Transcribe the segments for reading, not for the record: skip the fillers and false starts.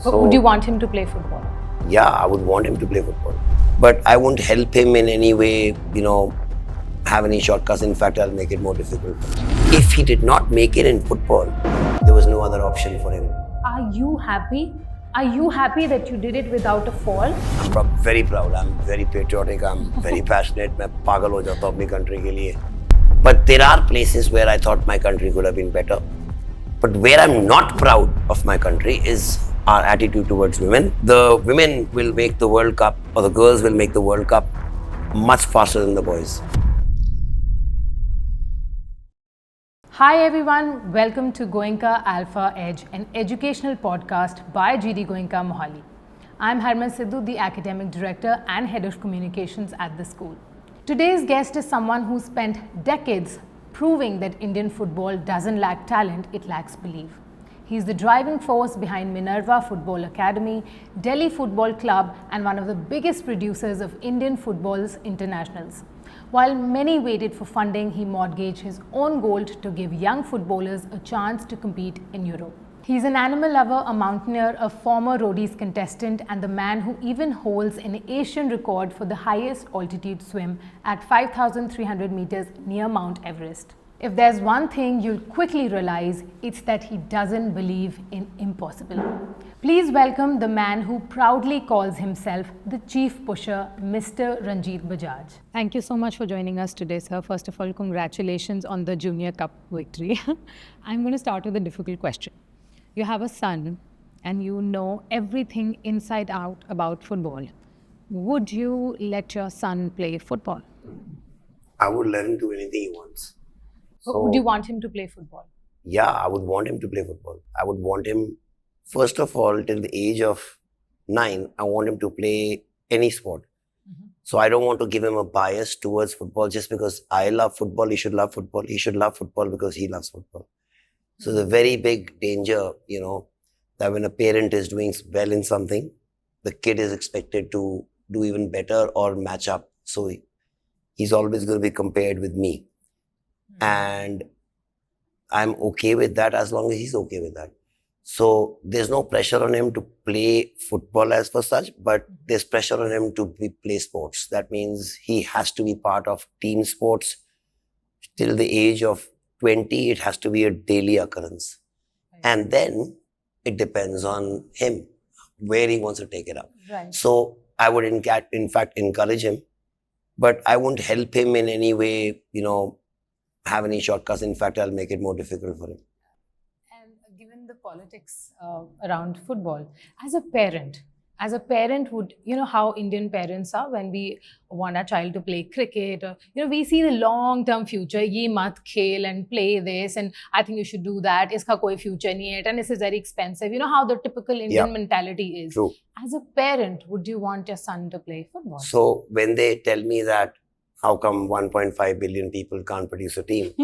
But would you want him to play football? Yeah, I would want him to play football. But I won't help him in any way, have any shortcuts. In fact, I'll make it more difficult. If he did not make it in football, there was no other option for him. Are you happy? Are you happy that you did it without a fall? I'm very proud. I'm very patriotic. I'm very passionate. मैं पागल हो जाता हूँ अपनी country के लिए. But there are places where I thought my country could have been better. But where I'm not proud of my country is our attitude towards women. The women will make the World Cup, or the girls will make the World Cup much faster than the boys. Hi everyone, welcome to Goenka Alpha Edge, an educational podcast by GD Goenka Mohali. I'm Harman Sidhu, the Academic Director and Head of Communications at the school. Today's guest is someone who spent decades proving that Indian football doesn't lack talent, it lacks belief. He's the driving force behind Minerva Football Academy, Delhi Football Club, and one of the biggest producers of Indian football's internationals. While many waited for funding, he mortgaged his own gold to give young footballers a chance to compete in Europe. He's an animal lover, a mountaineer, a former roadies contestant, and the man who even holds an Asian record for the highest altitude swim at 5,300 meters near Mount Everest. If there's one thing you'll quickly realize, it's that he doesn't believe in impossible. Please welcome the man who proudly calls himself the chief pusher, Mr. Ranjit Bajaj. Thank you so much for joining us today, sir. First of all, congratulations on the Junior Cup victory. I'm going to start with a difficult question. You have a son and you know everything inside out about football. Would you let your son play football? I would let him do anything he wants. Would you want him to play football? Yeah, I would want him to play football. I would want him, first of all, till the age of 9, I want him to play any sport. So I don't want to give him a bias towards football just because I love football, he should love football. He should love football because he loves football. So the very big danger, that when a parent is doing well in something, the kid is expected to do even better or match up. So he's always going to be compared with me. And I'm okay with that as long as he's okay with that. So there's no pressure on him to play football as for such, but there's pressure on him to play sports. That means he has to be part of team sports. Till the age of 20, it has to be a daily occurrence. And then it depends on him, where he wants to take it up. Right. So I would in fact encourage him, but I won't help him in any way, have any shortcuts. In fact, I'll make it more difficult for him. And given the politics around football, as a parent would, how Indian parents are when we want our child to play cricket, or, we see the long-term future, ye mat khel and play this, and I think you should do that, iska koi future nahi hai, and this is very expensive. You know how the typical Indian mentality is. True. As a parent, would you want your son to play football? So when they tell me that, how come 1.5 billion people can't produce a team?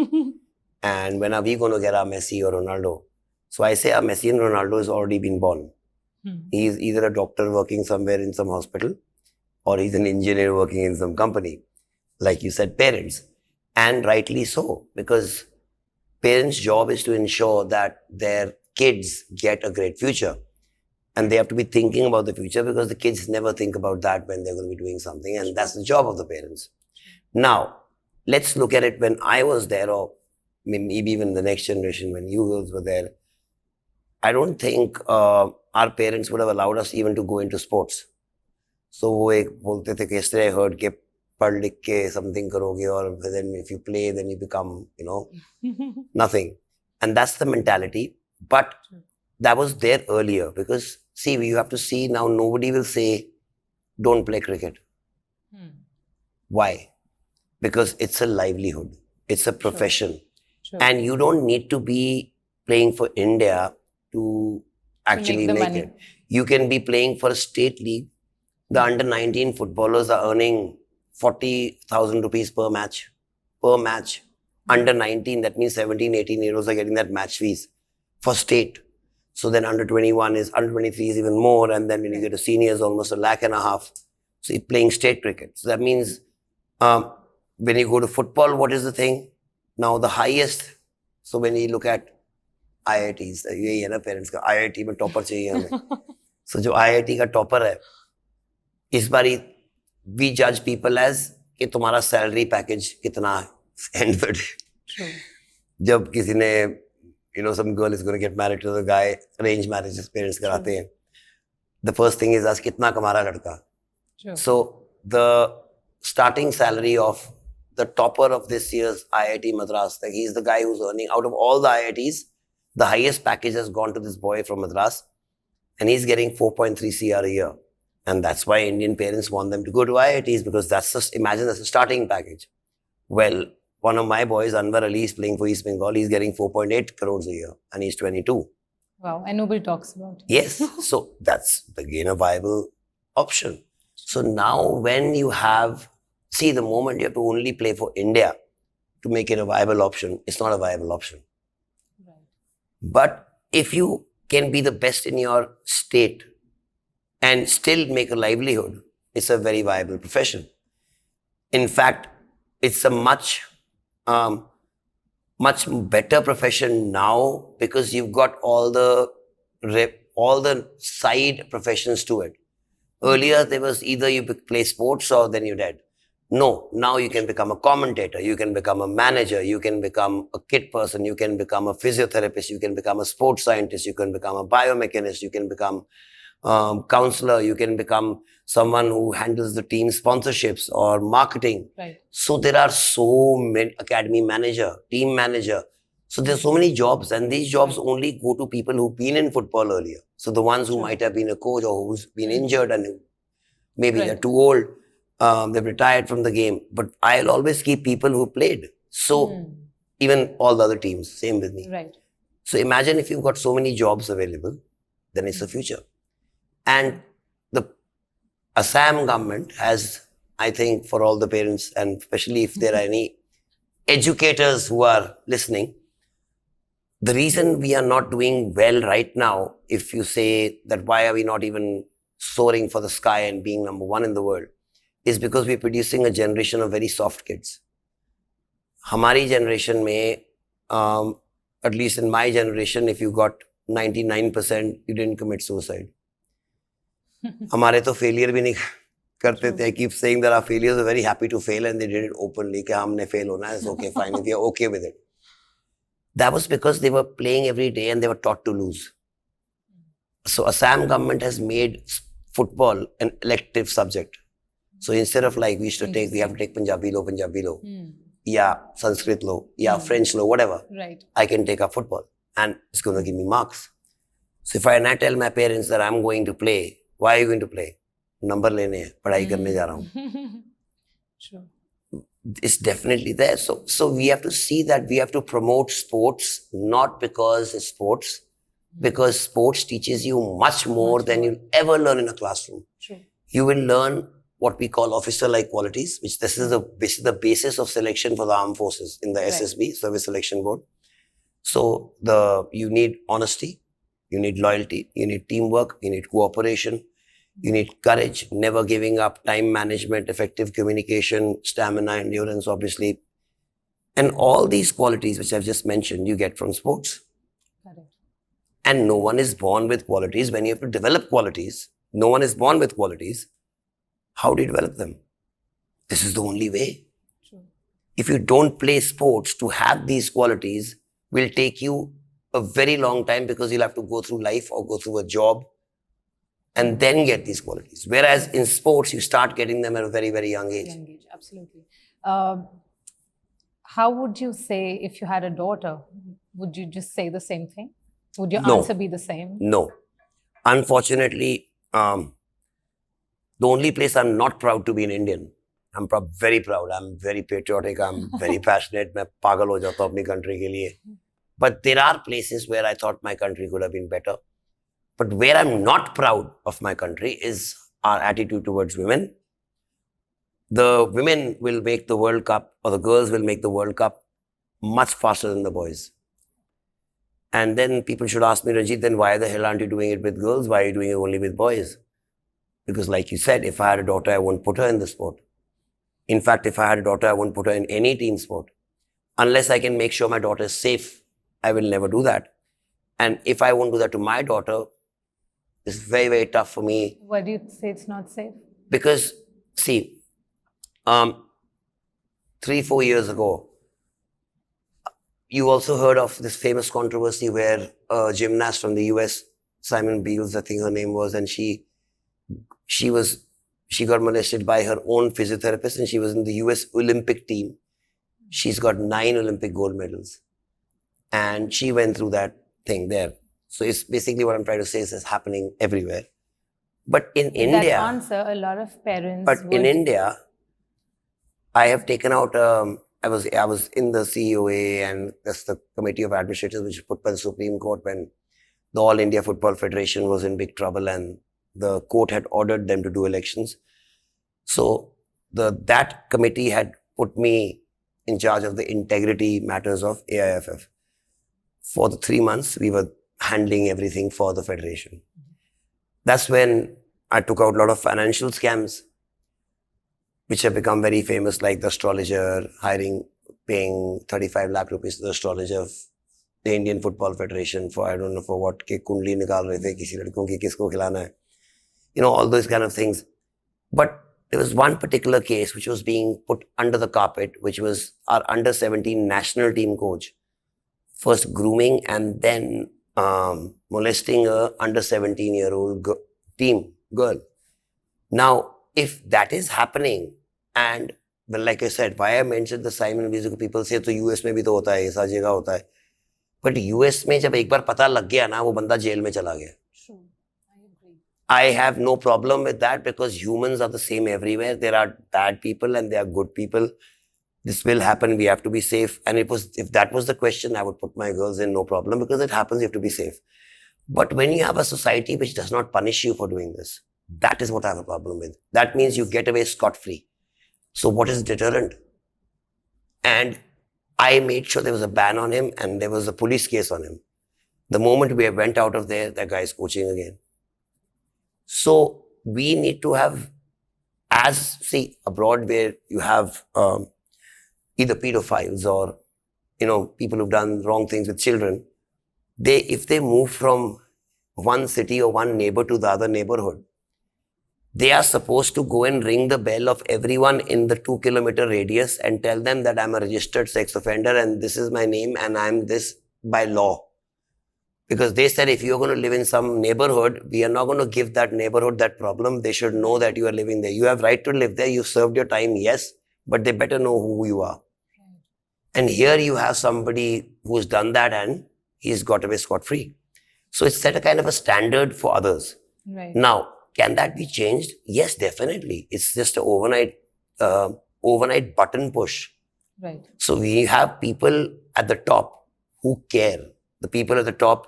And when are we going to get our Messi or Ronaldo? So I say our Messi and Ronaldo has already been born. He's either a doctor working somewhere in some hospital, or he's an engineer working in some company. Like you said, parents. And rightly so, because parents' job is to ensure that their kids get a great future. And they have to be thinking about the future, because the kids never think about that when they're going to be doing something. And that's the job of the parents. Now, let's look at it when I was there, or maybe even the next generation when you girls were there. I don't think our parents would have allowed us even to go into sports. So वो एक बोलते थे कि yesterday I heard कि पढ़ लिख के something करोगे, or then if you play then you become, nothing. And that's the mentality. But that was there earlier, because see, you have to see now, nobody will say don't play cricket. Why? Because it's a livelihood. It's a profession. Sure. And you don't need to be playing for India to actually make it. You can be playing for a state league. The under-19 footballers are earning 40,000 rupees per match. Under-19, that means 17, 18 year olds are getting that match fees for state. So then under-21 is, under-23 is even more. And then when you get to seniors, almost 1.5 lakh. So you're playing state cricket. So that means when you go to football, what is the thing? Now the highest, so when you look at IITs, यही है ना parents का, IIT में topper चाहिए हमें. So जो IIT का topper है, इस बारी we judge people as कि तुम्हारा सैलरी पैकेज कितना है एंड ऑफ True. जब किसी ने some girl is going to get married to the guy, arranged marriages parents कराते हैं, the first thing is ask कितना कमा रहा लड़का. True. So the starting salary of the topper of this year's IIT Madras, like he's the guy who's earning out of all the IITs, the highest package has gone to this boy from Madras, and he's getting 4.3 CR a year. And that's why Indian parents want them to go to IITs, because that's just, imagine that's a starting package. Well, one of my boys, Anwar Ali, is playing for East Bengal. He's getting 4.8 crores a year, and he's 22. Wow, and nobody talks about it. Yes, so that's again a viable option. So now when you have, see, the moment you have to only play for India to make it a viable option, it's not a viable option. Right. But if you can be the best in your state and still make a livelihood, it's a very viable profession. In fact, it's a much better profession now because you've got all the side professions to it. Earlier, there was either you play sports or then you're dead. No, now you can become a commentator, you can become a manager, you can become a kit person, you can become a physiotherapist, you can become a sports scientist, you can become a biomechanist, you can become counselor, you can become someone who handles the team sponsorships or marketing. Right. So there are so many, academy manager, team manager. So there's so many jobs, and these jobs only go to people who've been in football earlier. So the ones who might have been a coach or who's been injured and maybe they're too old, they've retired from the game. But I'll always keep people who played. So even all the other teams, same with me. Right. So imagine if you've got so many jobs available, then it's the future. And the Assam government has, I think, for all the parents, and especially if there are any educators who are listening, the reason we are not doing well right now, if you say that why are we not even soaring for the sky and being number one in the world, is because we're producing a generation of very soft kids. Hamari generation mein, at least in my generation, if you got 99%, you didn't commit suicide. हमारे तो failure भी नहीं करते थे. I keep saying that our failures are very happy to fail and they did it openly. कि हमने fail होना है, it's okay, fine, we are okay with it. That was because they were playing every day and they were taught to lose. So Assam government has made football an elective subject. So instead of like we have to take Punjabi law, yeah, Sanskrit law, yeah, French law, whatever. Right. I can take up football and it's going to give me marks. So if I tell my parents that I'm going to play, why are you going to play? Number lene hai, padhai karne ja raha hu. Sure. It's definitely there. So we have to see that we have to promote sports, not because it's sports, because sports teaches you much more than you'll ever learn in a classroom. True. You will learn what we call officer-like qualities, which this is the basis of selection for the armed forces in the SSB, Service Selection Board. So you need honesty, you need loyalty, you need teamwork, you need cooperation, you need courage, never giving up, time management, effective communication, stamina, endurance, obviously. And all these qualities which I've just mentioned, you get from sports. Correct. And no one is born with qualities. When you have to develop qualities, no one is born with qualities. How do you develop them? This is the only way. True. If you don't play sports, to have these qualities will take you a very long time because you'll have to go through life or go through a job and then get these qualities. Whereas in sports, you start getting them at a very, very young age. Young age, absolutely. How would you say if you had a daughter, would you just say the same thing? Would your answer be the same? No. Unfortunately, the only place I'm not proud to be an Indian. I'm very proud. I'm very patriotic. I'm very passionate. मैं पागल हो जाता हूँ अपनी country के लिए. But there are places where I thought my country could have been better. But where I'm not proud of my country is our attitude towards women. The women will make the World Cup, or the girls will make the World Cup much faster than the boys. And then people should ask me, Ranjit, then why the hell aren't you doing it with girls? Why are you doing it only with boys? Because like you said, if I had a daughter, I won't put her in the sport. In fact, if I had a daughter, I won't put her in any team sport. Unless I can make sure my daughter is safe, I will never do that. And if I won't do that to my daughter, It's very, very tough for me. Why do you say it's not safe? Because, see, 3-4 years ago, you also heard of this famous controversy where a gymnast from the US, Simon Biles, I think her name was, and she got molested by her own physiotherapist, and she was in the US Olympic team. She's got 9 Olympic gold medals. And she went through that thing there. So it's basically what I'm trying to say is it's happening everywhere. But in India... That answer, a lot of parents But in India, I have taken out... I was in the COA, and that's the Committee of Administrators, which was put by the Supreme Court when the All India Football Federation was in big trouble and the court had ordered them to do elections. So that committee had put me in charge of the integrity matters of AIFF. For the 3 months, we were handling everything for the federation. That's when I took out a lot of financial scams, which have become very famous, like the astrologer paying 35 lakh rupees to the astrologer of the Indian Football Federation for, I don't know for what, ke kundli nikal rahe the, kisi ladkon ki kisko khilana hai. You know, all those kind of things. But there was one particular case which was being put under the carpet, which was our under-17 national team coach. First grooming and then molesting a under-17-year-old team girl. Now, if that is happening, and well, like I said, why I mentioned the Simon Biles, people say तो US में भी तो होता है, ऐसा जगह होता है. But US में जब एक बार पता लग गया ना, वो बंदा जेल में चला गया. True, I agree. I have no problem with that because humans are the same everywhere. There are bad people and there are good people. This will happen. We have to be safe. And if that was the question, I would put my girls in, no problem, because it happens. You have to be safe. But when you have a society which does not punish you for doing this, that is what I have a problem with. That means you get away scot-free. So what is deterrent? And I made sure there was a ban on him and there was a police case on him. The moment we went out of there, that guy is coaching again. So we need to have, abroad where you have either pedophiles or, people who've done wrong things with children, if they move from one city or one neighbor to the other neighborhood, they are supposed to go and ring the bell of everyone in the 2-kilometer radius and tell them that I'm a registered sex offender and this is my name and I'm this by law. Because they said if you're going to live in some neighborhood, we are not going to give that neighborhood that problem. They should know that you are living there. You have right to live there. You served your time, yes, but they better know who you are. And here you have somebody who's done that and he's got away scot-free. So it's set a kind of a standard for others. Right. Now, can that be changed? Yes, definitely. It's just an overnight button push. Right. So we have people at the top who care. The people at the top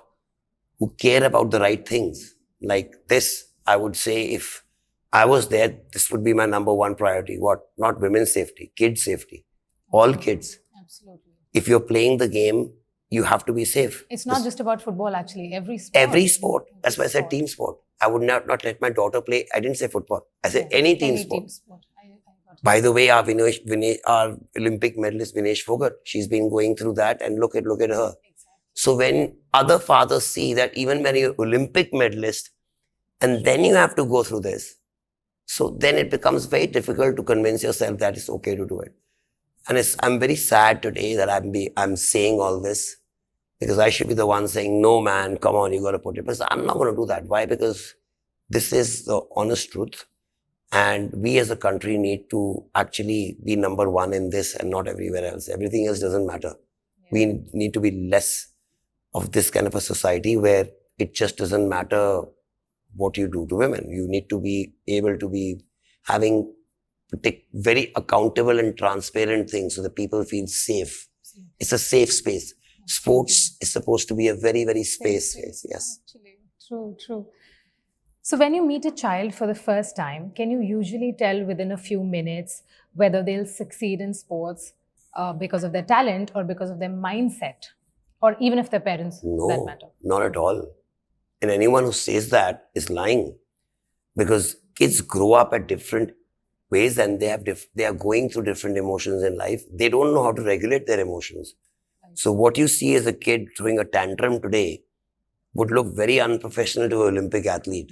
who care about the right things. Like this, I would say if I was there, this would be my number one priority. What? Not women's safety, kids' safety. All kids. Absolutely. If you're playing the game, you have to be safe. It's not just about football, actually. Every sport. Every sport. That's why I said team sport. I would not let my daughter play. I didn't say football. I said any team sport. I got it. By the way, our Olympic medalist Vinesh Fogart, she's been going through that and look at her. Exactly. So when other fathers see that even when you're Olympic medalist and then you have to go through this, so then it becomes very difficult to convince yourself that it's okay to do it. And I'm very sad today that I'm saying all this because I should be the one saying, no man, come on, you got to put it. But I'm not going to do that. Why? Because this is the honest truth. And we as a country need to actually be number one in this and not everywhere else. Everything else doesn't matter. Yeah. We need to be less of this kind of a society where it just doesn't matter what you do to women. You need to be able to be having very accountable and transparent things so that people feel safe. It's a safe space. Sports is supposed to be a very, very safe space. Yes. Actually, true. So when you meet a child for the first time, can you usually tell within a few minutes whether they'll succeed in sports because of their talent or because of their mindset? Or even if their parents, that matter? No, not at all. And anyone who says that is lying. Because kids grow up at different ways and they are going through different emotions in life. They don't know how to regulate their emotions. Right. So what you see as a kid throwing a tantrum today would look very unprofessional to an Olympic athlete.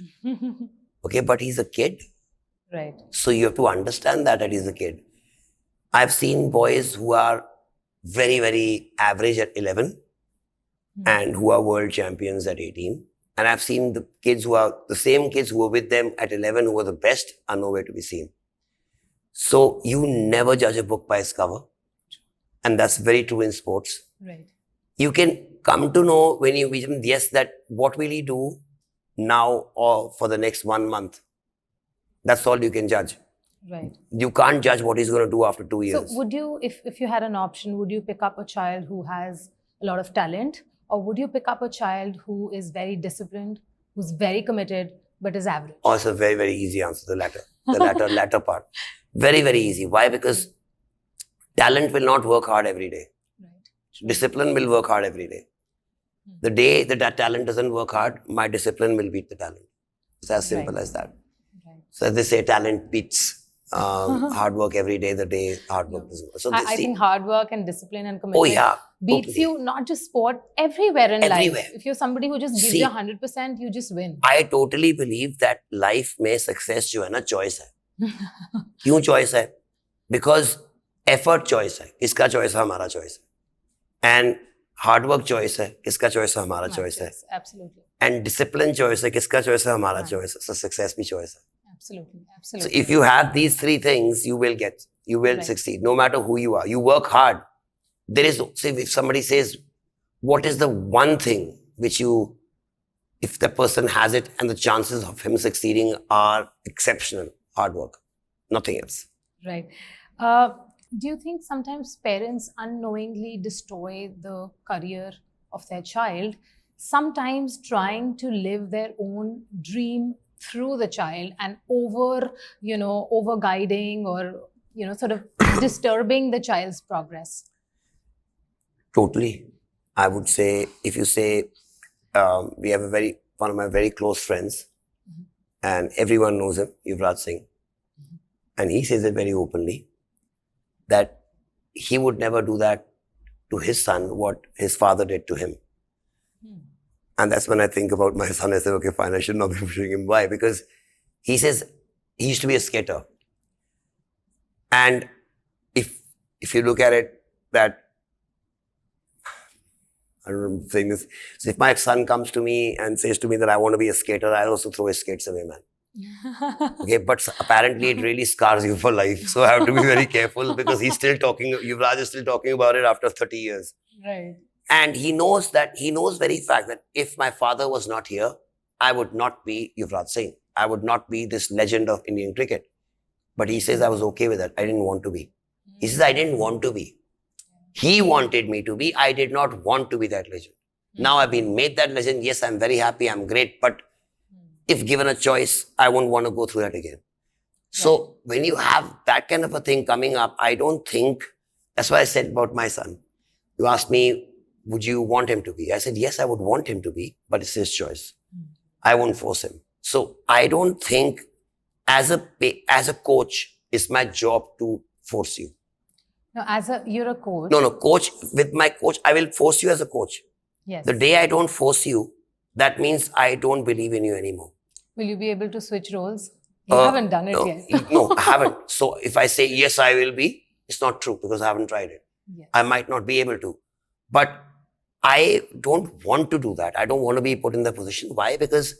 Okay, but he's a kid. Right. So you have to understand that he's a kid. I've seen boys who are very, very average at 11 and who are world champions at 18. And I've seen the kids who are the same kids who were with them at 11 who were the best are nowhere to be seen. So you never judge a book by its cover. And that's very true in sports. Right. You can come to know when you meet him, yes, that what will he do now or for the next 1 month. That's all you can judge. Right. You can't judge what he's going to do after 2 years. So would you, if you had an option, would you pick up a child who has a lot of talent, or would you pick up a child who is very disciplined, who's very committed, but is average? Oh, it's a very, very easy answer, the latter. The latter part. Very, very easy. Why? Because talent will not work hard every day. Right. Discipline will work hard every day. The day that talent doesn't work hard, my discipline will beat the talent. It's as simple as that. Right. So as they say, talent beats hard work every day, the day hard work doesn't work. So I think hard work and discipline and commitment beats totally. you, not just sport, everywhere in life. If you're somebody who just gives you 100%, you just win. I totally believe that life में success जो है ना choice है. क्यों choice है? Because effort choice है. किसका choice है? हमारा choice है. And hard work choice है. किसका choice है? हमारा choice है. Absolutely. And discipline choice है. किसका choice है? हमारा choice है. So success भी choice है. Absolutely. So if you have these three things, you will succeed, no matter who you are. You work hard. There is, say, if somebody says, what is the one thing which you, if the person has it and the chances of him succeeding are exceptional, hard work, nothing else. Right. Do you think sometimes parents unknowingly destroy the career of their child, sometimes trying to live their own dream through the child and over guiding or, sort of disturbing the child's progress? Totally. I would say, if you say, we have one of my very close friends, and everyone knows him, Yuvraj Singh, and he says it very openly, that he would never do that to his son, what his father did to him. And that's when I think about my son. I say, okay, fine, I should not be pushing him. Why? Because he says he used to be a skater. And if you look at it, that, I don't know if I'm saying this. So if my son comes to me and says to me that I want to be a skater, I'll also throw his skates away, man. Okay, but apparently it really scars you for life. So I have to be very careful because Yuvraj is still talking about it after 30 years. Right. And he knows very fact that if my father was not here, I would not be Yuvraj Singh. I would not be this legend of Indian cricket. But he says I was okay with that. I didn't want to be. He says I didn't want to be. He wanted me to be. I did not want to be that legend. Now I've been made that legend. Yes, I'm very happy. I'm great. But if given a choice, I won't want to go through that again. So when you have that kind of a thing coming up, I don't think, that's why I said about my son. You asked me, would you want him to be? I said, yes, I would want him to be, but it's his choice. I won't force him. So I don't think as a coach, it's my job to force you. No, you're a coach. No, coach, with my coach, I will force you as a coach. Yes. The day I don't force you, that means I don't believe in you anymore. Will you be able to switch roles? You haven't done it yet. No, I haven't. So if I say, yes, I will be, it's not true because I haven't tried it. Yes. I might not be able to. But I don't want to do that. I don't want to be put in that position. Why? Because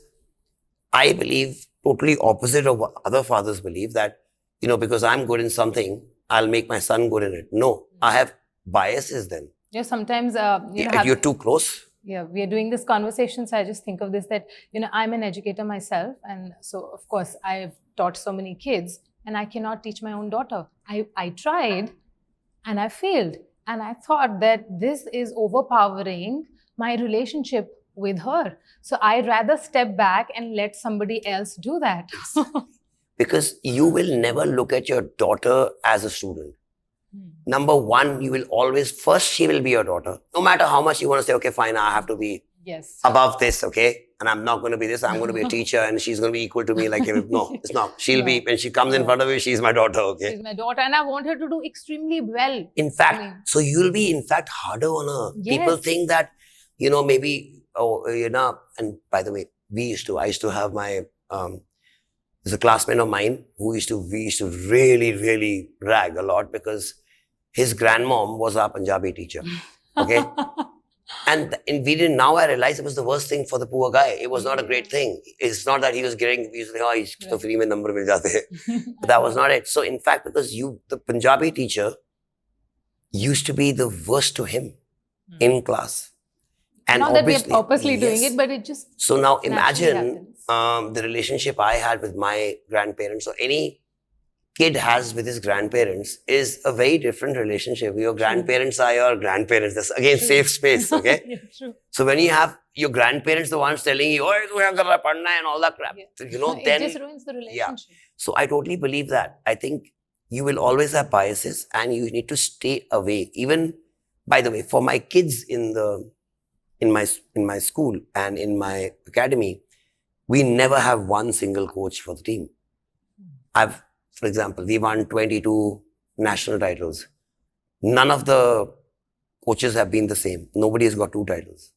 I believe totally opposite of what other fathers believe, that, because I'm good in something, I'll make my son good in it. No, I have biases then. Yeah, sometimes, you're too close. Yeah, we are doing this conversation, so I just think of this, that, I'm an educator myself. And so, of course, I've taught so many kids and I cannot teach my own daughter. I tried and I failed. And I thought that this is overpowering my relationship with her. So I'd rather step back and let somebody else do that. Because you will never look at your daughter as a student. Number one, you will always, first she will be your daughter. No matter how much you want to say, okay, fine, I have to be above this, okay? And I'm not going to be this, I'm going to be a teacher and she's going to be equal to me. Like, no, it's not. She'll be, when she comes in front of you, she's my daughter, okay? She's my daughter and I want her to do extremely well. In fact, so you'll be in fact harder on her. Yes. People think that, maybe and by the way, I used to have my, there's a classmate of mine we used to really, really rag a lot because his grandmom was our Punjabi teacher. Okay. And we didn't, now I realize it was the worst thing for the poor guy. It was not a great thing. It's not that he was like, oh, he's so free mein number mil jate hai. But that was not it. So in fact, because the Punjabi teacher used to be the worst to him in class. And not that we are purposely doing it, but it just so now imagine the relationship I had with my grandparents, or any kid has with his grandparents, is a very different relationship. Your grandparents are your grandparents. That's again safe space, okay? Yeah, true. So when you have your grandparents, the ones telling you, oh, tu kya kar raha hai, padhna hai, and all that crap, you know, it then just ruins the relationship. Yeah. So I totally believe that. I think you will always have biases, and you need to stay away. Even, by the way, for my kids in my school and in my academy, we never have one single coach for the team. For example, we won 22 national titles. None of the coaches have been the same. Nobody has got 2 titles.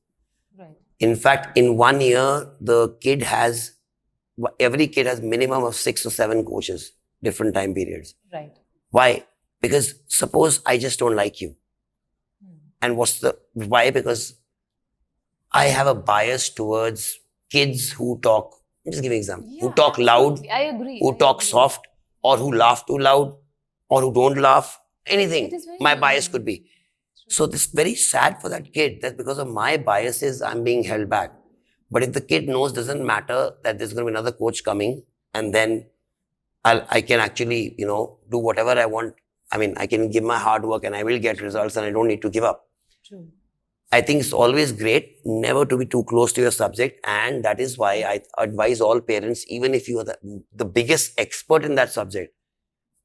Right. In fact, in 1 year, every kid has minimum of 6 or 7 coaches, different time periods. Right. Why? Because suppose I just don't like you. And why? Because I have a bias towards kids who talk, I'm just giving an example, who talk loud, I agree. who talk soft, or who laugh too loud, or who don't laugh, anything. My bias could be. So this is very sad for that kid, that because of my biases, I'm being held back. But if the kid knows, doesn't matter, that there's going to be another coach coming, and then I can actually, do whatever I want. I mean, I can give my hard work and I will get results, and I don't need to give up. True. I think it's always great never to be too close to your subject. And that is why I advise all parents, even if you are the biggest expert in that subject,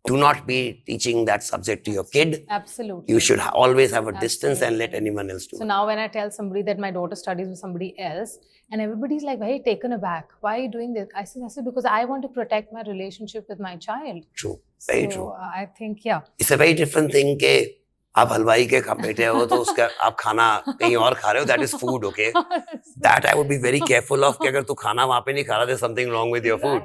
do not be teaching that subject to your kid. Absolutely. You should always have a distance and let anyone else do it. So now when I tell somebody that my daughter studies with somebody else, and everybody's like, hey, taken aback. Why are you doing this? I said, because I want to protect my relationship with my child. True. Very true. I think, yeah. It's a very different thing ke आप हलवाई के बेटे हो तो उसका आप खाना कहीं और खा रहे हो, that is food, okay? That I would be very careful of कि अगर तू खाना वहाँ पे नहीं खा रहा, there's something wrong with your food.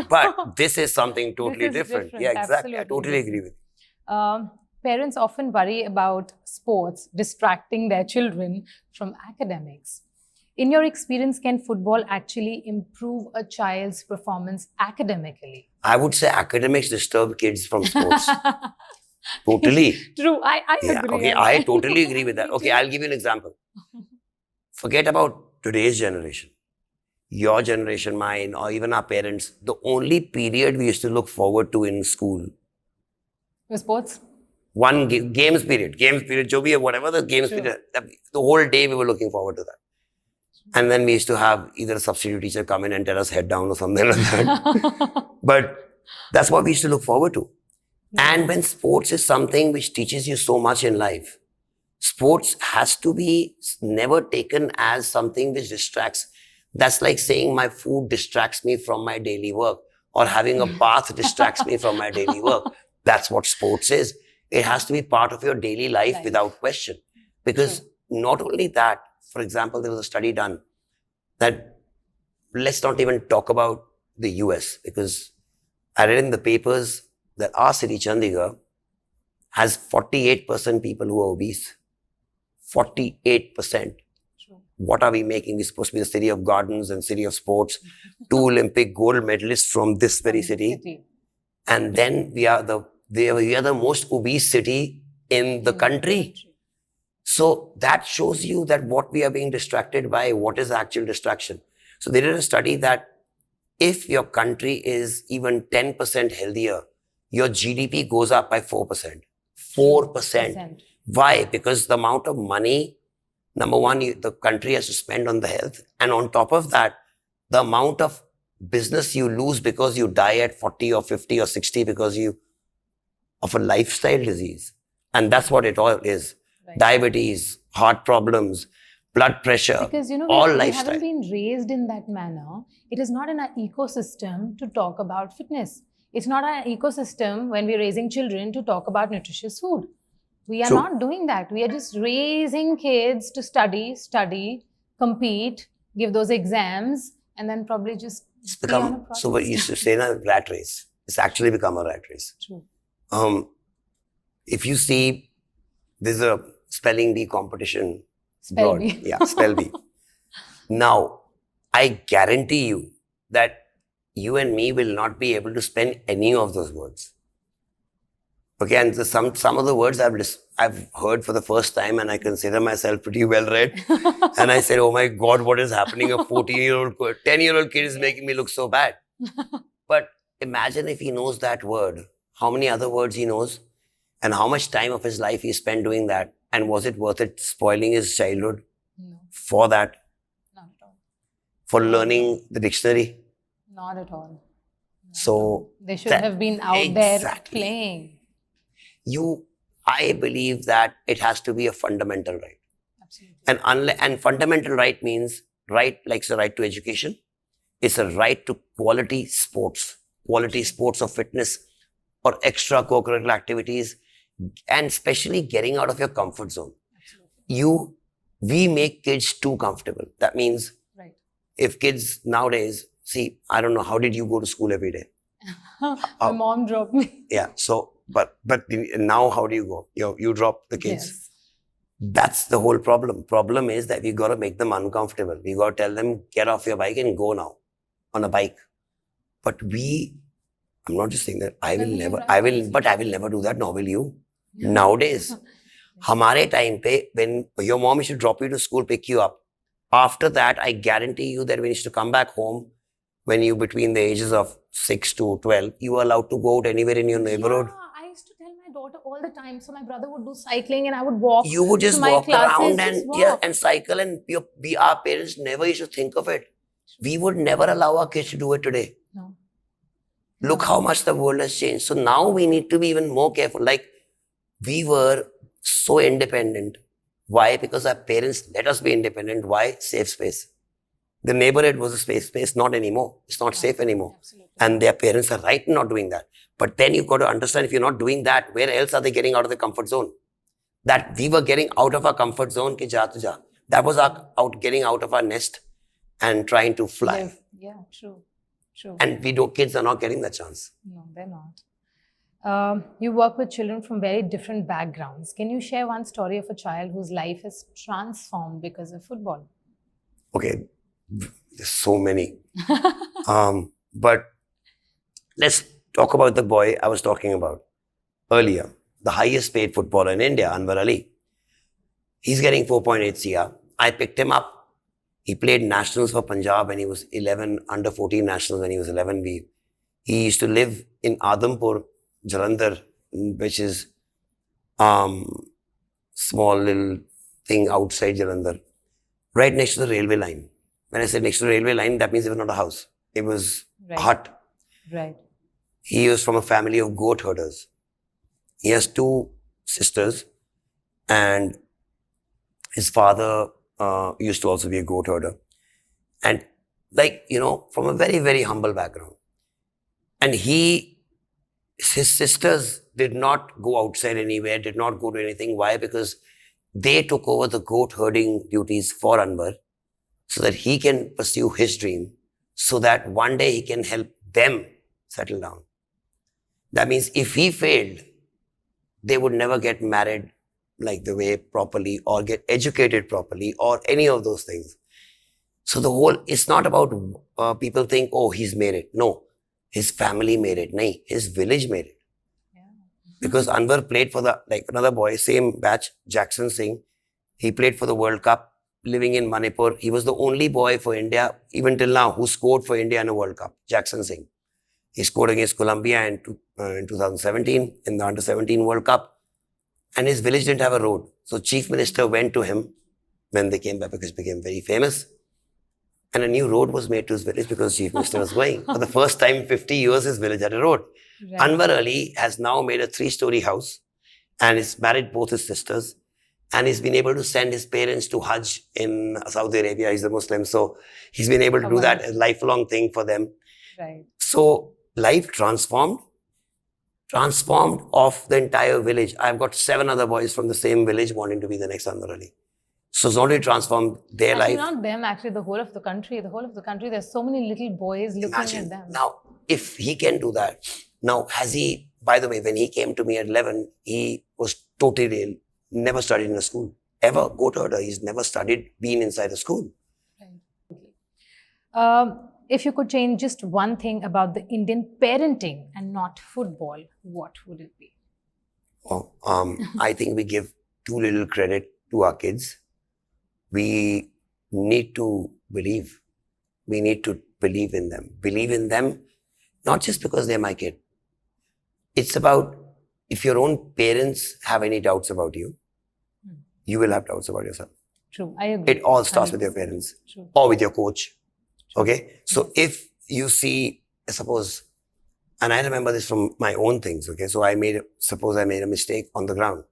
But this is something totally different. Yeah, exactly. I totally agree with you. Parents often worry about sports distracting their children from academics. In your experience, can football actually improve a child's performance academically? I would say academics disturb kids from sports. Totally. True. I agree. Okay, I totally agree with that. Okay, I'll give you an example. Forget about today's generation. Your generation, mine, or even our parents. The only period we used to look forward to in school was sports? One games period. Games period, whatever the games period. The whole day we were looking forward to that. And then we used to have either a substitute teacher come in and tell us head down or something like that. But that's what we used to look forward to. And when sports is something which teaches you so much in life, sports has to be never taken as something which distracts. That's like saying my food distracts me from my daily work, or having a bath distracts me from my daily work. That's what sports is. It has to be part of your daily life without question. Because not only that, for example, there was a study done that, let's not even talk about the US, because I read in the papers that our city, Chandigarh, has 48% people who are obese. 48%. What are we making? We're supposed to be the city of gardens and city of sports. 2 Olympic gold medalists from this very city. And then we are the most obese city in the country. So that shows you that what we are being distracted by, what is actual distraction. So they did a study that if your country is even 10% healthier, your GDP goes up by 4%. 4%. Why? Because the amount of money, number one, the country has to spend on the health. And on top of that, the amount of business you lose because you die at 40 or 50 or 60 because of a lifestyle disease. And that's what it all is. Right. Diabetes, heart problems, blood pressure, because, all we lifestyle. haven't been raised in that manner. It is not in our ecosystem to talk about fitness. It's not an ecosystem when we're raising children to talk about nutritious food. We are not doing that. We are just raising kids to study, compete, give those exams, and then probably just It's be on a become, project. so what you used to say, a rat race. It's actually become a rat race. True. If you see, there's a spelling bee competition. Spell abroad. bee. Yeah, spell bee. Now, I guarantee you that you and me will not be able to spell any of those words. Okay, and some of the words I've heard for the first time, and I consider myself pretty well read. And I said, "Oh my God, what is happening? A 14-year-old, 10-year-old kid is making me look so bad." But imagine if he knows that word, how many other words he knows, and how much time of his life he spent doing that, and was it worth it spoiling his childhood No, for that? not at all. For learning the dictionary? Not at all. So They should have been out there exactly. playing. I believe that it has to be a fundamental right. Absolutely. And fundamental right means right, like the right to education. It's a right to quality sports of fitness or extracurricular activities, and especially getting out of your comfort zone. Absolutely. We make kids too comfortable. That means Right. if kids nowadays, see, I don't know, how did you go to school every day? My mom dropped me. Yeah. So, but now how do you go? You drop the kids. Yes. That's the whole problem. Problem is that we got to make them uncomfortable. We got to tell them, get off your bike and go now on a bike. But I'm not just saying that I will never do that, nor will you. Nowadays, hamare time pe, when your mom used to drop you to school, pick you up. After that, I guarantee you that when you used to come back home, when you between the ages of 6 to 12, you were allowed to go out anywhere in your neighborhood. Yeah, I used to tell my daughter all the time. So my brother would do cycling and I would walk. You would just to my walk classes, around and just walk. and cycle, and our parents never used to think of it. We would never allow our kids to do it today. No. Look how much the world has changed. So now we need to be even more careful. Like, we were so independent. Why? Because our parents let us be independent. Why? Safe space. The neighborhood was a safe space, not anymore. It's not safe anymore. Absolutely. And their parents are right in not doing that. But then you've got to understand, if you're not doing that, where else are they getting out of the comfort zone? That we were getting out of our comfort zone, ki ja to ja. That was getting out of our nest and trying to fly. Live. Yeah, true. True. And kids are not getting that chance. No, they're not. You work with children from very different backgrounds. Can you share one story of a child whose life is transformed because of football? Okay, there's so many. But let's talk about the boy I was talking about earlier, the highest paid footballer in India, Anwar Ali. He's getting 4.8 CR. I picked him up. He played nationals for Punjab when he was 11, under 14 nationals when he was 11. He used to live in Adhampur, Jalandhar, which is small little thing outside Jalandhar, right next to the railway line. When I said next to the railway line, that means it was not a house. It was a hut. Right. He was from a family of goat herders. He has 2 sisters, and his father used to also be a goat herder. And from a very, very humble background. And his sisters did not go outside anywhere, did not go to anything. Why? Because they took over the goat herding duties for Anwar so that he can pursue his dream, so that one day he can help them settle down. That means if he failed, they would never get married like the way properly, or get educated properly, or any of those things. So it's not about people think, oh, he's made it. No, his family made it. No, his village made it. Yeah. Because Anwar played for another boy, same batch, Jackson Singh. He played for the World Cup, living in Manipur. He was the only boy for India, even till now, who scored for India in a World Cup, Jackson Singh. He scored against Colombia in 2017 in the Under-17 World Cup. And his village didn't have a road. So Chief Minister went to him when they came back, because he became very famous. And a new road was made to his village because Chief Minister was going. For the first time in 50 years, his village had a road. Right. Anwar Ali has now made a 3-story house, and he's married both his sisters. And he's been able to send his parents to Hajj in Saudi Arabia. He's a Muslim. So he's been able to do that, a lifelong thing for them. Right. So life transformed of the entire village. I've got 7 other boys from the same village wanting to be the next Anwar Ali. So it's not only transformed their Actually, life. not them, actually, the whole of the country. The whole of the country, there's so many little boys looking Imagine. at them. Now, if he can do that, now has he, by the way, when he came to me at 11, he was totally ill, never studied in a school, ever, go to her, he's never studied, been inside a school. If you could change just one thing about the Indian parenting and not football, what would it be? Oh, I think we give too little credit to our kids. We need to believe. We need to believe in them. Believe in them, not just because they're my kid. It's about, if your own parents have any doubts about you, you will have doubts about yourself. True, I agree. It all starts with your parents. True. Or with your coach. True. Okay? So if you see, suppose, and I remember this from my own things, okay? So suppose I made a mistake on the ground.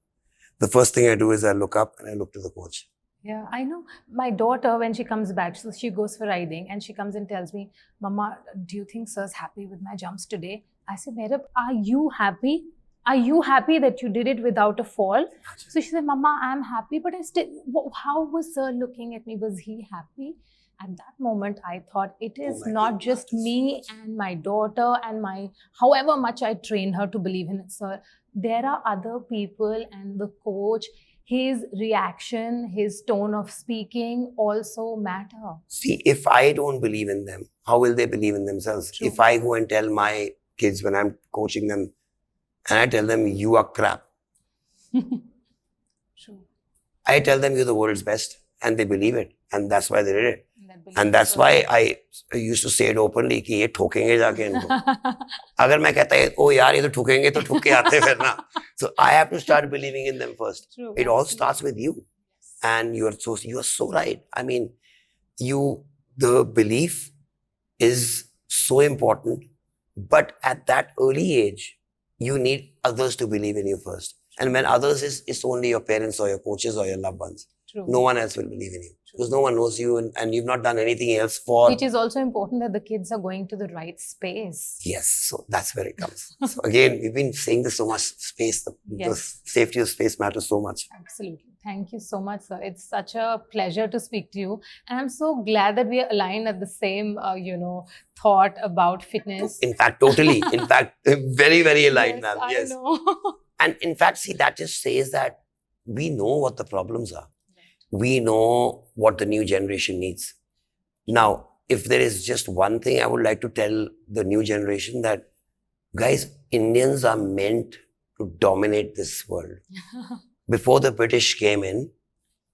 The first thing I do is I look up and I look to the coach. Yeah, I know. My daughter, when she comes back, so she goes for riding and she comes and tells me, Mama, do you think sir's happy with my jumps today? I said, Minerva, are you happy? Are you happy that you did it without a fall? So she said, Mama, I'm happy, but I still, how was sir looking at me? Was he happy? At that moment, I thought it is not just me and my daughter and however much I train her to believe in it, sir. There are other people and the coach, his reaction, his tone of speaking also matter. See, if I don't believe in them, how will they believe in themselves? True. If I go and tell my kids when I'm coaching them, and I tell them, you are crap. True. I tell them you're the world's best, and they believe it. And that's why they did it. And that's why I used to say it openly कि ये ठोकेंगे जाके इनको. अगर मैं कहता है ओ यार ये तो ठोकेंगे तो ठोक के आते फिर ना. So I have to start believing in them first. True. It all starts with you. And you are so right. I mean, the belief is so important. But at that early age, you need others to believe in you first. And when others it's only your parents or your coaches or your loved ones. True. No one else will believe in you. Because no one knows you and you've not done anything else for... Which is also important that the kids are going to the right space. Yes, so that's where it comes. So again, we've been saying this so much, space, the safety of space matters so much. Absolutely. Thank you so much, sir. It's such a pleasure to speak to you. And I'm so glad that we are aligned at the same, thought about fitness. In fact, totally. In fact, very, very aligned, ma'am. Yes, I know. And in fact, see, that just says that we know what the problems are. We know what the new generation needs. Now, if there is just one thing I would like to tell the new generation that, guys, Indians are meant to dominate this world. Before the British came in,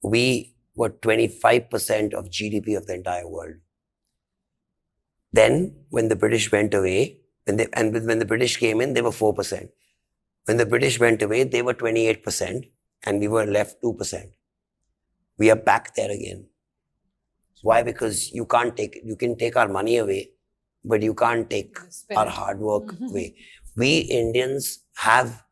we were 25% of GDP of the entire world. Then, when the British went away, when the British came in, they were 4%. When the British went away, they were 28%, and we were left 2%. We are back there again. Why? Because you can take our money away, but you can't take our hard work away. We Indians have,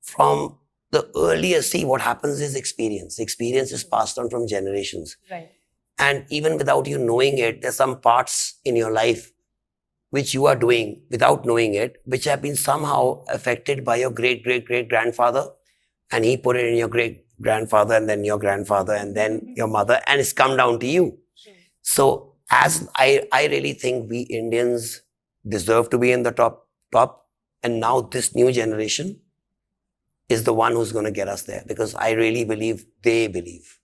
from the earliest, see what happens is experience. Experience is passed on from generations. Right. And even without you knowing it, there's some parts in your life which you are doing without knowing it, which have been somehow affected by your great-great-great-grandfather, and he put it in your great-grandfather, and then your grandfather, and then your mother, and it's come down to you. True. So as I really think we Indians deserve to be in the top, and now this new generation is the one who's going to get us there, because I really believe they believe.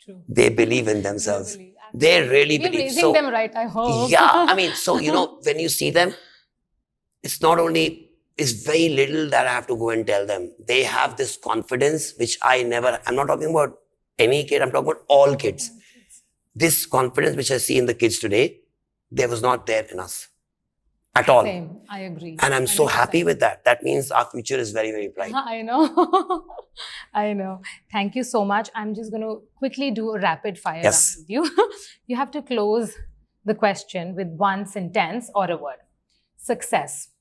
True. They believe in themselves. They really We're believe. raising them right, I hope. Yeah, I mean, so, when you see them, it's very little that I have to go and tell them. They have this confidence, which I'm not talking about any kid, I'm talking about all kids. This confidence which I see in the kids today, there was not there in us at all. Same, I agree. And I'm so happy with that. That means our future is very, very bright. I know. I know. Thank you so much. I'm just going to quickly do a rapid fire round with you. You have to close the question with one sentence or a word. Success.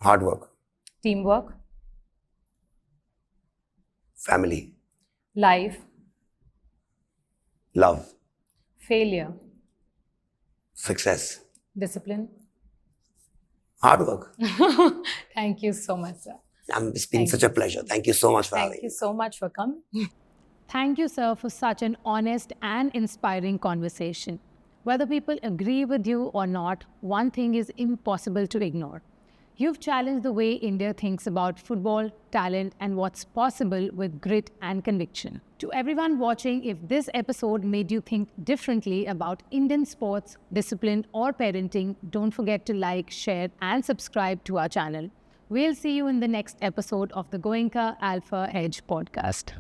Hard work. Teamwork. Family. Life. Love. Failure. Success. Discipline. Hard work. Thank you so much, sir. It's been such a pleasure. Thank you so much for having me. Thank you so much for coming. Thank you, sir, for such an honest and inspiring conversation. Whether people agree with you or not, one thing is impossible to ignore. You've challenged the way India thinks about football, talent, and what's possible with grit and conviction. To everyone watching, if this episode made you think differently about Indian sports, discipline, or parenting, don't forget to like, share, and subscribe to our channel. We'll see you in the next episode of the Goenka Alpha Edge podcast.